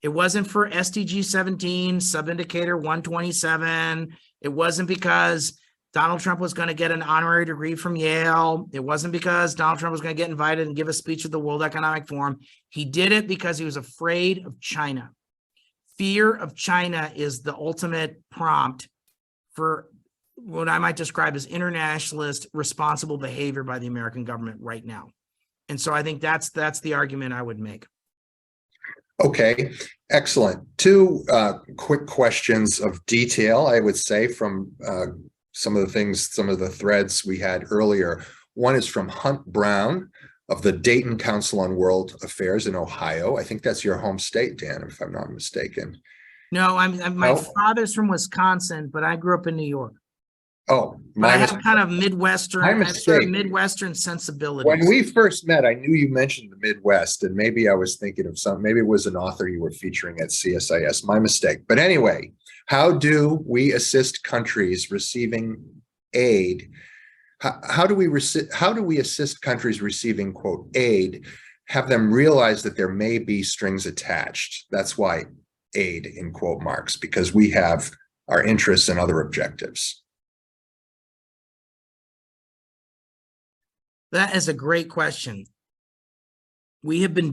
It wasn't for SDG 17, sub-indicator 127. It wasn't because Donald Trump was going to get an honorary degree from Yale. It wasn't because Donald Trump was going to get invited and give a speech at the World Economic Forum. He did it because he was afraid of China. Fear of China is the ultimate prompt for what I might describe as internationalist responsible behavior by the American government right now. And so I think that's the argument I would make. Okay, excellent. Two quick questions of detail, I would say, from some of the threads we had earlier. One is from Hunt Brown of the Dayton Council on World Affairs in Ohio. I think that's your home state, Dan, if I'm not mistaken. No, my father's from Wisconsin, but I grew up in New York. Oh, I have kind of Midwestern sensibilities. When we first met, I knew you mentioned the Midwest, and maybe I was thinking of maybe it was an author you were featuring at CSIS. My mistake. But anyway, how do we assist countries receiving aid? How do we assist countries receiving, quote, aid, have them realize that there may be strings attached? That's why aid, in quote marks, because we have our interests and other objectives. That is a great question. We have been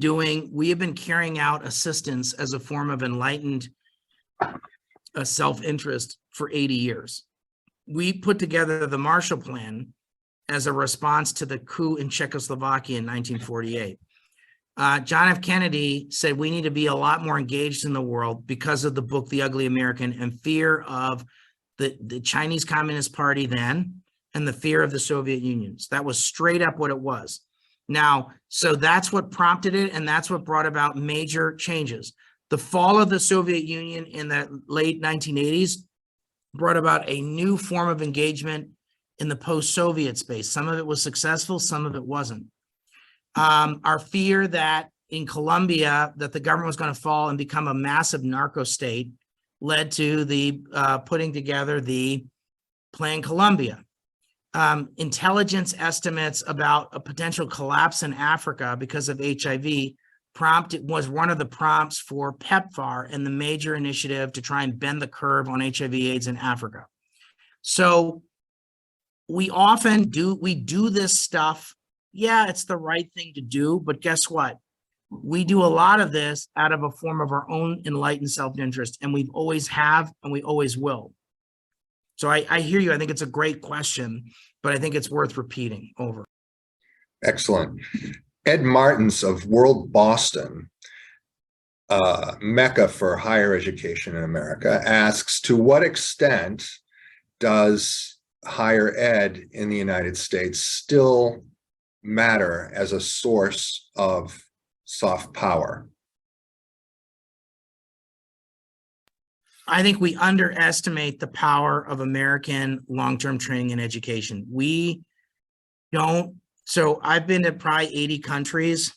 carrying out assistance as a form of enlightened self-interest for 80 years. We put together the Marshall Plan as a response to the coup in Czechoslovakia in 1948. John F. Kennedy said we need to be a lot more engaged in the world because of the book, The Ugly American, and fear of the Chinese Communist Party then, and the fear of the Soviet Union. That was straight up what it was. Now, so that's what prompted it, and that's what brought about major changes. The fall of the Soviet Union in the late 1980s brought about a new form of engagement in the post-Soviet space. Some of it was successful, some of it wasn't. Our fear that in Colombia, that the government was going to fall and become a massive narco state led to the putting together the Plan Colombia. Intelligence estimates about a potential collapse in Africa because of HIV was one of the prompts for PEPFAR and the major initiative to try and bend the curve on HIV/AIDS in Africa. So we do this stuff. Yeah, it's the right thing to do, but guess what? We do a lot of this out of a form of our own enlightened self-interest, and we always have, and we always will. So I hear you. I think it's a great question, but I think it's worth repeating over. Excellent. Ed Martins of World Boston, Mecca for higher education in America, asks, to what extent does higher ed in the United States still matter as a source of soft power? I think we underestimate the power of American long-term training and education. We don't. So I've been to probably 80 countries.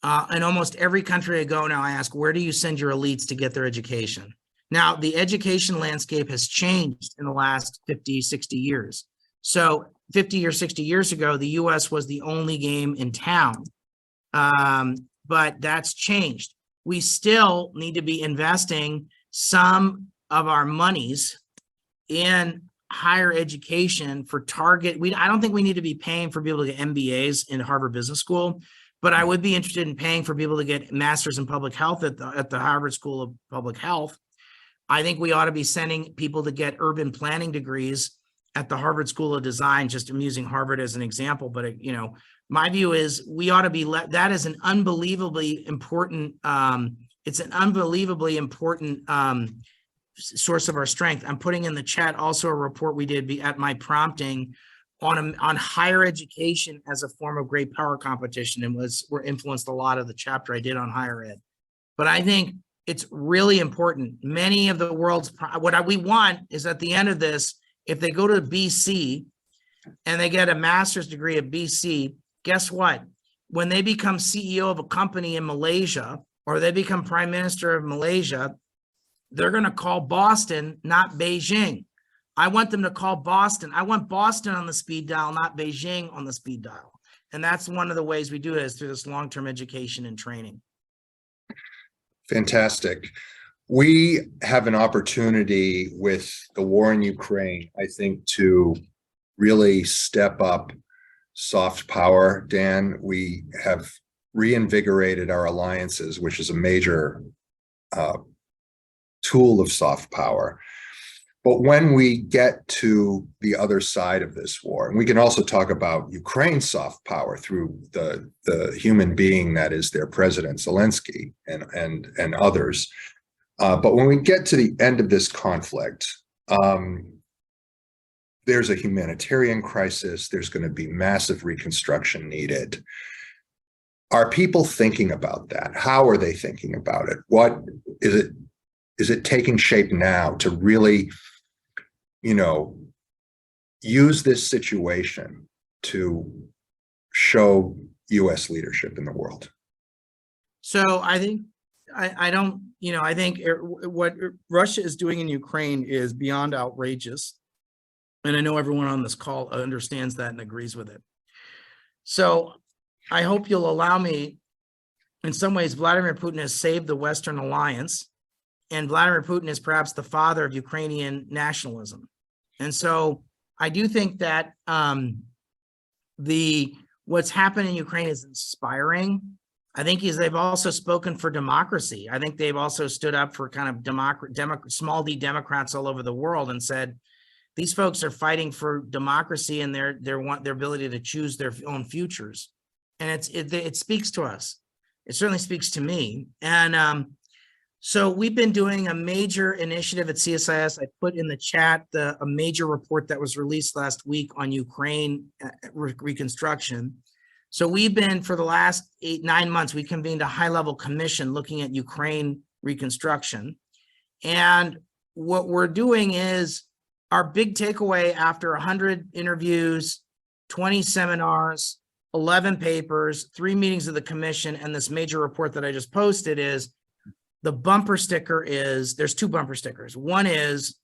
In almost every country I go now, I ask, where do you send your elites to get their education? Now, the education landscape has changed in the last 50, 60 years. So 50 or 60 years ago, the US was the only game in town. But that's changed. We still need to be investing some of our monies in higher education for target. I don't think we need to be paying for people to get MBAs in Harvard Business School, but I would be interested in paying for people to get masters in public health at the Harvard School of Public Health. I think we ought to be sending people to get urban planning degrees at the Harvard School of Design. Just I'm using Harvard as an example, but my view is we ought to be that is an unbelievably important it's an unbelievably important source of our strength. I'm putting in the chat also a report we did at my prompting on higher education as a form of great power competition, and were influenced a lot of the chapter I did on higher ed. But I think it's really important. Many of the world's, what we want is at the end of this, if they go to BC and they get a master's degree at BC, guess what? When they become CEO of a company in Malaysia, or they become prime minister of Malaysia, they're going to call Boston, not Beijing. I want them to call Boston. I want Boston on the speed dial, not Beijing on the speed dial. And that's one of the ways we do it, is through this long-term education and training. Fantastic. We have an opportunity with the war in Ukraine, I think, to really step up soft power. Dan, we have reinvigorated our alliances, which is a major tool of soft power. But when we get to the other side of this war, and we can also talk about Ukraine's soft power through the human being that is their president, Zelensky, and others. But when we get to the end of this conflict, there's a humanitarian crisis. There's going to be massive reconstruction needed. Are people thinking about that? How are they thinking about it? What is it? Is it taking shape now to really, use this situation to show U.S. leadership in the world? So I think I think what Russia is doing in Ukraine is beyond outrageous. And I know everyone on this call understands that and agrees with it. So I hope you'll allow me, in some ways, Vladimir Putin has saved the Western alliance, and Vladimir Putin is perhaps the father of Ukrainian nationalism. And so I do think that what's happened in Ukraine is inspiring. I think they've also spoken for democracy. I think they've also stood up for kind of small d Democrats all over the world and said, these folks are fighting for democracy and their ability to choose their own futures. And it speaks to us. It certainly speaks to me. And so we've been doing a major initiative at CSIS. I put in the chat a major report that was released last week on Ukraine reconstruction. So we've been, for the last 8-9 months, we convened a high-level commission looking at Ukraine reconstruction. And what we're doing is, our big takeaway after 100 interviews, 20 seminars, 11 papers, 3 meetings of the commission, and this major report that I just posted is, the bumper sticker is, there's 2 bumper stickers. One is,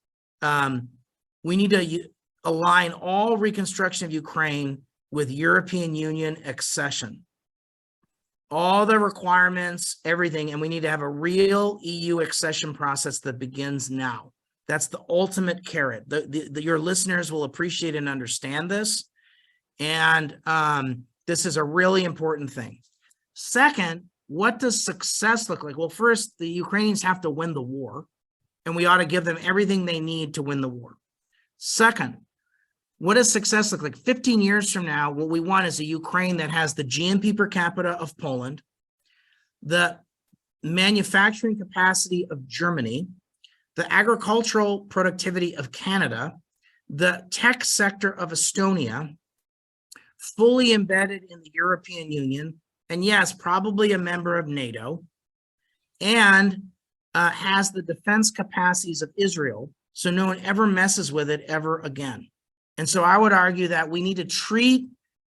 we need to align all reconstruction of Ukraine with European Union accession. All the requirements, everything, and we need to have a real EU accession process that begins now. That's the ultimate carrot. Your listeners will appreciate and understand this. And this is a really important thing. Second, what does success look like? Well, first, the Ukrainians have to win the war, and we ought to give them everything they need to win the war. Second, what does success look like? 15 years from now, what we want is a Ukraine that has the GNP per capita of Poland, the manufacturing capacity of Germany, the agricultural productivity of Canada, the tech sector of Estonia, fully embedded in the European Union, and yes, probably a member of NATO, and has the defense capacities of Israel, so no one ever messes with it ever again. And so I would argue that we need to treat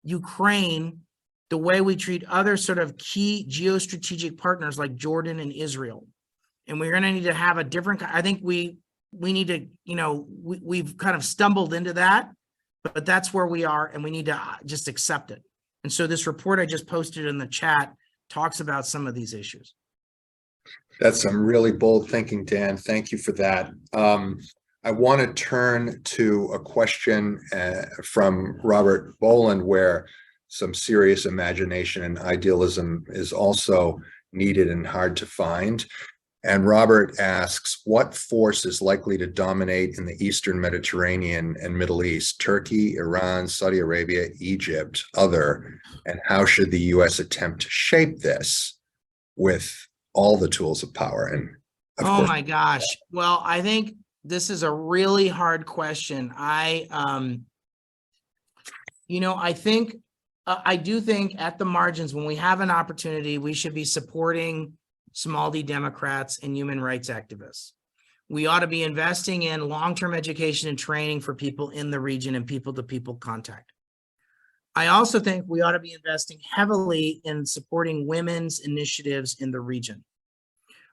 Ukraine the way we treat other sort of key geostrategic partners like Jordan and Israel. And we're going to need to have a different, I think we need to, we've kind of stumbled into that, but that's where we are, and we need to just accept it. And so this report I just posted in the chat talks about some of these issues. That's some really bold thinking, Dan. Thank you for that. I want to turn to a question from Robert Boland, where some serious imagination and idealism is also needed and hard to find. And Robert asks, what force is likely to dominate in the Eastern Mediterranean and Middle East? Turkey, Iran, Saudi Arabia, Egypt, other, and how should the US attempt to shape this with all the tools of power? And of Oh course, my gosh. Well, I think this is a really hard question. I think I do think at the margins, when we have an opportunity, we should be supporting small d Democrats and human rights activists. We ought to be investing in long-term education and training for people in the region and people-to-people contact. I also think we ought to be investing heavily in supporting women's initiatives in the region.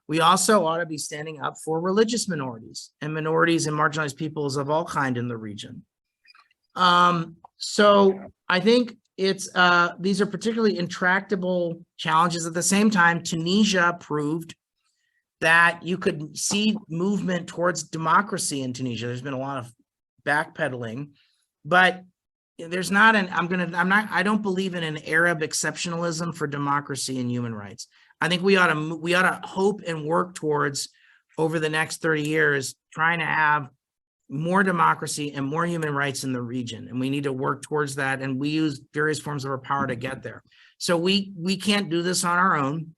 We also ought to be standing up for religious minorities and marginalized peoples of all kind in the region. So I think these are particularly intractable challenges. At the same time, Tunisia proved that you could see movement towards democracy in Tunisia. There's been a lot of backpedaling, but there's not I don't believe in an Arab exceptionalism for democracy and human rights. I think we ought to hope and work towards, over the next 30 years, trying to have more democracy and more human rights in the region. And we need to work towards that. And we use various forms of our power to get there. So we can't do this on our own.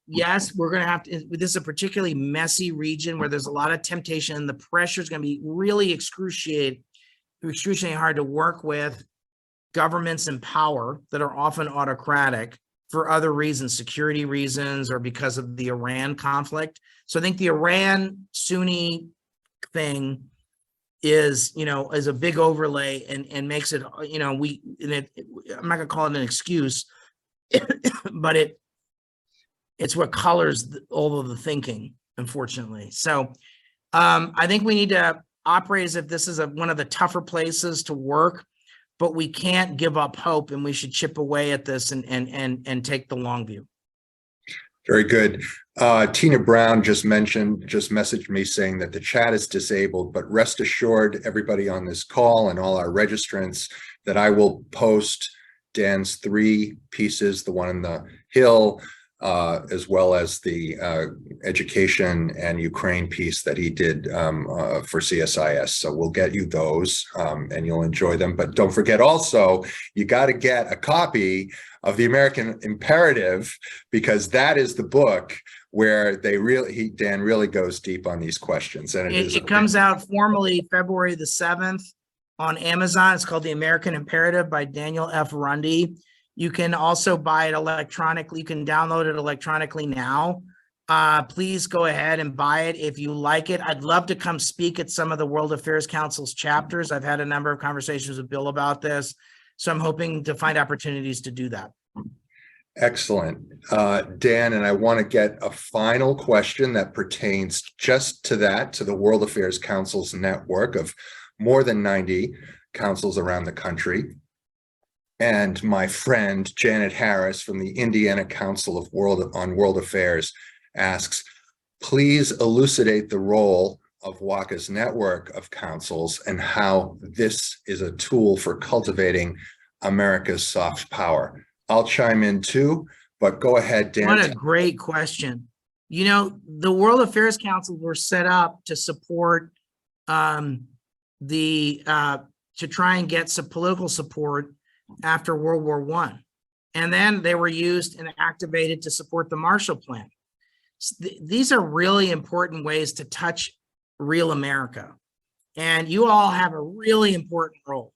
Yes, we're going to have to, this is a particularly messy region where there's a lot of temptation, and the pressure is going to be really excruciating hard to work with governments in power that are often autocratic for other reasons, security reasons, or because of the Iran conflict. So I think the Iran Sunni thing is a big overlay and makes it, I'm not gonna call it an excuse, but it's what colors all of the thinking, unfortunately. So I think we need to operate as if this is one of the tougher places to work, but we can't give up hope, and we should chip away at this and take the long view. very good. Tina Brown just messaged me saying that the chat is disabled, but rest assured, everybody on this call and all our registrants, that I will post Dan's 3 pieces, the one on the Hill, as well as the education and Ukraine piece that he did for CSIS. So we'll get you those and you'll enjoy them. But don't forget also, you got to get a copy of The American Imperative, because that is the book where Dan really goes deep on these questions. And it comes out formally February the 7th on Amazon. It's called The American Imperative by Daniel Runde. You can also buy it electronically. You can download it electronically now. Please go ahead and buy it if you like it. I'd love to come speak at some of the World Affairs Council's chapters. I've had a number of conversations with Bill about this, so I'm hoping to find opportunities to do that. Excellent. Dan, and I want to get a final question that pertains just to the World Affairs Council's network of more than 90 councils around the country. And my friend Janet Harris from the Indiana Council of World Affairs asks, please elucidate the role of WACA's network of councils and how this is a tool for cultivating America's soft power. I'll chime in too, but go ahead, Dan. What a great question. The World Affairs Council were set up to support to try and get some political support after World War I. And then they were used and activated to support the Marshall Plan. These are really important ways to touch real America. And you all have a really important role.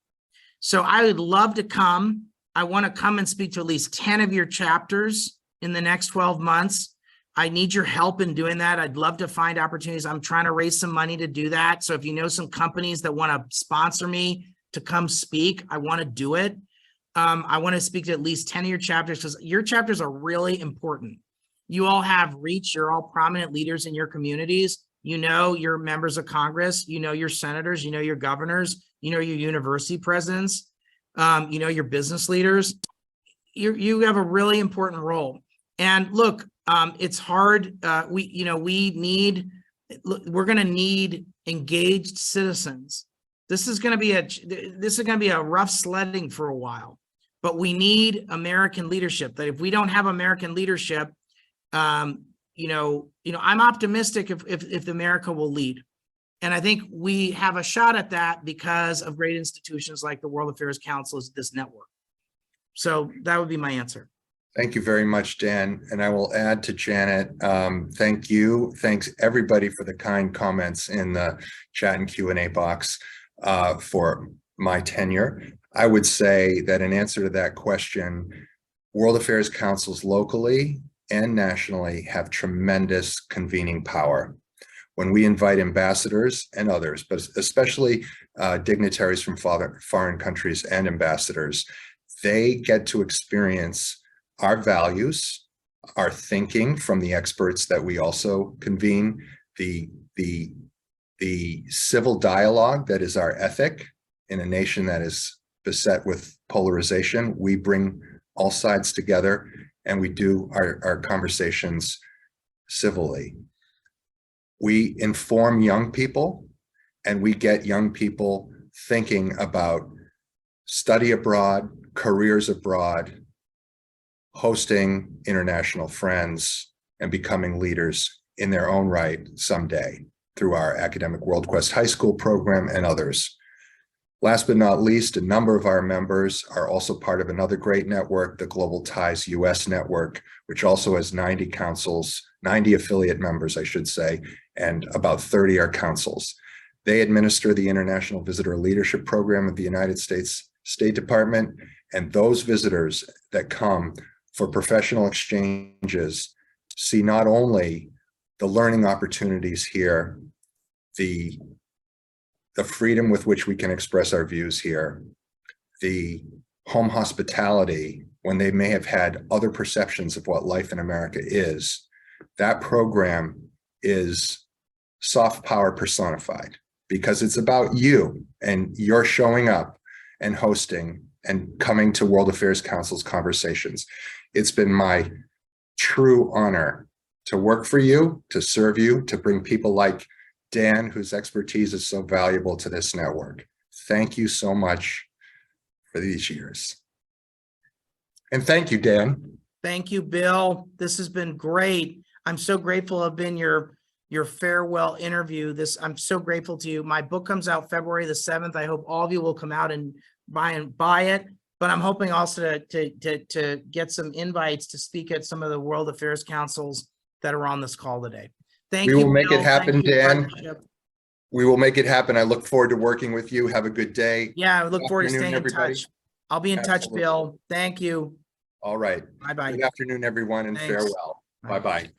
So I would love to come. I want to come and speak to at least 10 of your chapters in the next 12 months. I need your help in doing that. I'd love to find opportunities. I'm trying to raise some money to do that. So if you know some companies that want to sponsor me to come speak, I want to do it. I want to speak to at least 10 of your chapters, because your chapters are really important. You all have reach. You're all prominent leaders in your communities. You're members of Congress. Your senators. Your governors. Your university presidents. Your business leaders. You have a really important role. And look, it's hard. We're going to need engaged citizens. This is going to be a rough sledding for a while. But we need American leadership. That if we don't have American leadership, I'm optimistic if America will lead. And I think we have a shot at that because of great institutions like the World Affairs Council, this network. So that would be my answer. Thank you very much, Dan. And I will add to Janet, thank you. Thanks everybody for the kind comments in the chat and Q&A box for my tenure. I would say that in answer to that question, World Affairs Councils locally and nationally have tremendous convening power. When we invite ambassadors and others, but especially dignitaries from foreign countries and ambassadors, they get to experience our values, our thinking from the experts that we also convene, the civil dialogue that is our ethic in a nation that is beset with polarization. We bring all sides together and we do our conversations civilly. We inform young people and we get young people thinking about study abroad, careers abroad, hosting international friends, and becoming leaders in their own right someday through our Academic World Quest High School program and others. Last but not least, a number of our members are also part of another great network, the Global Ties US Network, which also has 90 councils, 90 affiliate members, I should say, and about 30 are councils. They administer the International Visitor Leadership Program of the United States State Department, and those visitors that come for professional exchanges see not only the learning opportunities here, the freedom with which we can express our views here, the home hospitality when they may have had other perceptions of what life in America is. That program is soft power personified because it's about you and you're showing up and hosting and coming to World Affairs Council's conversations. It's been my true honor to work for you, to serve you, to bring people like Dan, whose expertise is so valuable to this network. Thank you so much for these years. And thank you, Dan. Thank you, Bill. This has been great. I'm so grateful to have been your farewell interview. I'm so grateful to you. My book comes out February the 7th. I hope all of you will come out and buy it. But I'm hoping also to get some invites to speak at some of the World Affairs Councils that are on this call today. Thank you. We will make it happen, Dan. Partnership. We will make it happen. I look forward to working with you. Have a good day. Yeah, I look forward to Afternoon, staying in everybody. touch. I'll be in touch, Bill. Thank you. All right. Bye-bye. Good afternoon, everyone, and Thanks. farewell. Bye-bye.